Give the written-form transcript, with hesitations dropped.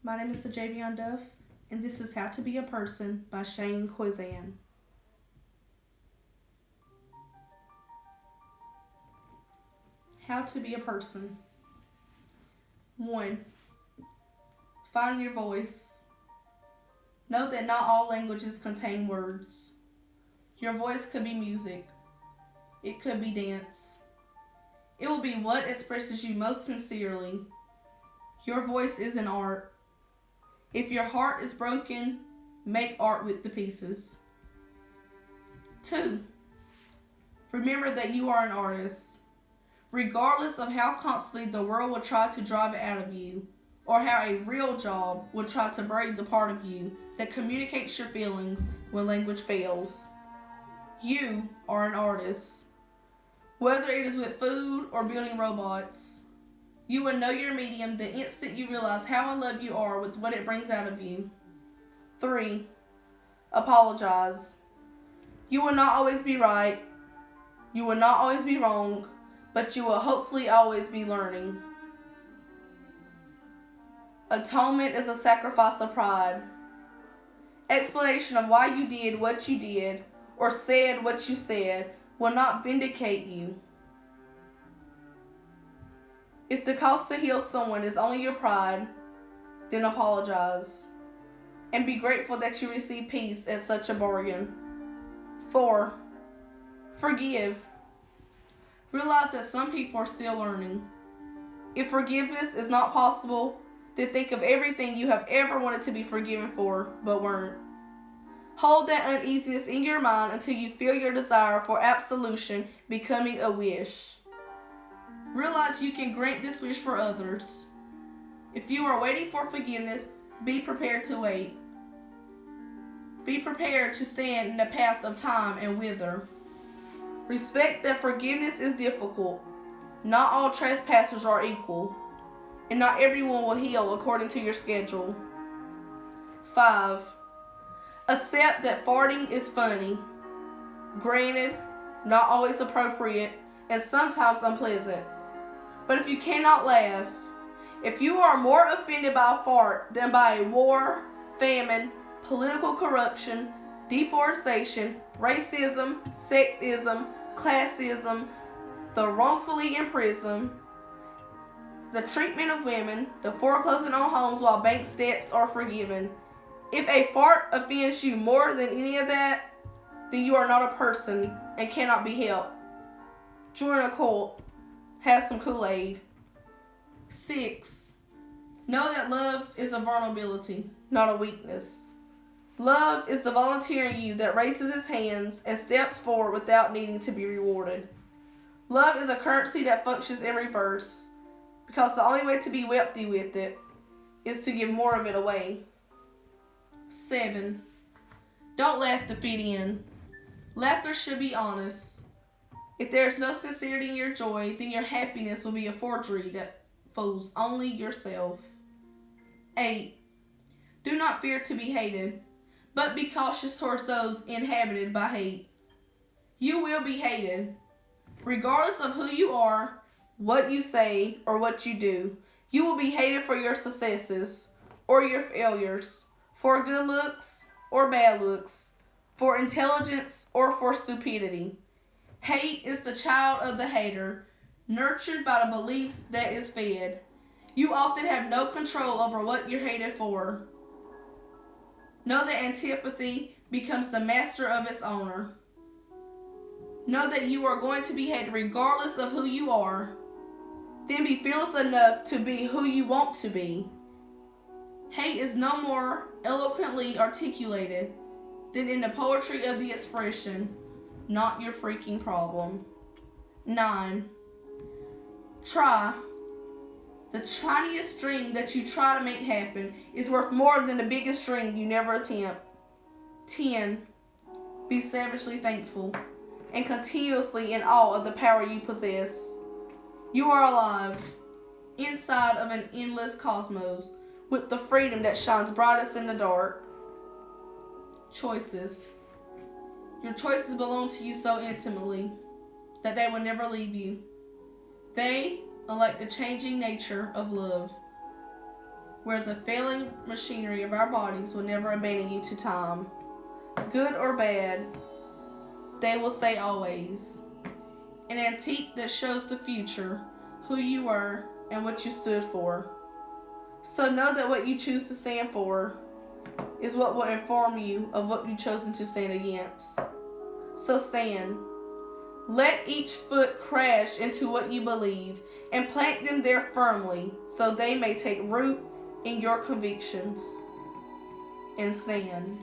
My name is Javion Duff, and this is How to Be a Person by Koyczan. How to be a person. 1. Find your voice. Note that not all languages contain words. Your voice could be music. It could be dance. It will be what expresses you most sincerely. Your voice is an art. If your heart is broken, make art with the pieces. 2. Remember that you are an artist. Regardless of how constantly the world will try to drive it out of you, or how a real job will try to break the part of you that communicates your feelings when language fails. You are an artist. Whether it is with food or building robots, you will know your medium the instant you realize how in love you are with what it brings out of you. 3. Apologize. You will not always be right. You will not always be wrong, but you will hopefully always be learning. Atonement is a sacrifice of pride. Explanation of why you did what you did or said what you said will not vindicate you. If the cost to heal someone is only your pride, then apologize and be grateful that you received peace at such a bargain. 4. Forgive. Realize that some people are still learning. If forgiveness is not possible, then think of everything you have ever wanted to be forgiven for but weren't. Hold that uneasiness in your mind until you feel your desire for absolution becoming a wish. Realize you can grant this wish for others. If you are waiting for forgiveness, be prepared to wait. Be prepared to stand in the path of time and wither. Respect that forgiveness is difficult. Not all trespassers are equal, and not everyone will heal according to your schedule. 5. Accept that farting is funny. Granted, not always appropriate, and sometimes unpleasant. But if you cannot laugh, if you are more offended by a fart than by a war, famine, political corruption, deforestation, racism, sexism, classism, the wrongfully imprisoned, the treatment of women, the foreclosing on homes while bank debts are forgiven. If a fart offends you more than any of that, then you are not a person and cannot be helped. Join a cult. Have some Kool-Aid. 6. Know that love is a vulnerability, not a weakness. Love is the volunteer in you that raises its hands and steps forward without needing to be rewarded. Love is a currency that functions in reverse, because the only way to be wealthy with it is to give more of it away. 7. Don't laugh to fit in. Laughter should be honest. If there is no sincerity in your joy, then your happiness will be a forgery that fools only yourself. 8. Do not fear to be hated, but be cautious towards those inhabited by hate. You will be hated. Regardless of who you are, what you say, or what you do, you will be hated for your successes or your failures, for good looks or bad looks, for intelligence or for stupidity. Hate is the child of the hater, nurtured by the beliefs that is fed. You often have no control over what you're hated for. Know that antipathy becomes the master of its owner. Know that you are going to be hated regardless of who you are. Then be fearless enough to be who you want to be. Hate is no more eloquently articulated than in the poetry of the expression, not your freaking problem. 9. Try. The tiniest dream that you try to make happen is worth more than the biggest dream you never attempt. 10. Be savagely thankful and continuously in awe of the power you possess. You are alive, inside of an endless cosmos, with the freedom that shines brightest in the dark. Choices. Your choices belong to you so intimately that they will never leave you. They are like the changing nature of love. where the failing machinery of our bodies will never abandon you to time. Good or bad, they will stay always. An antique that shows the future, who you were, and what you stood for. So know that what you choose to stand for is what will inform you of what you've chosen to stand against. So stand. Let each foot crash into what you believe and plant them there firmly so they may take root in your convictions. And stand.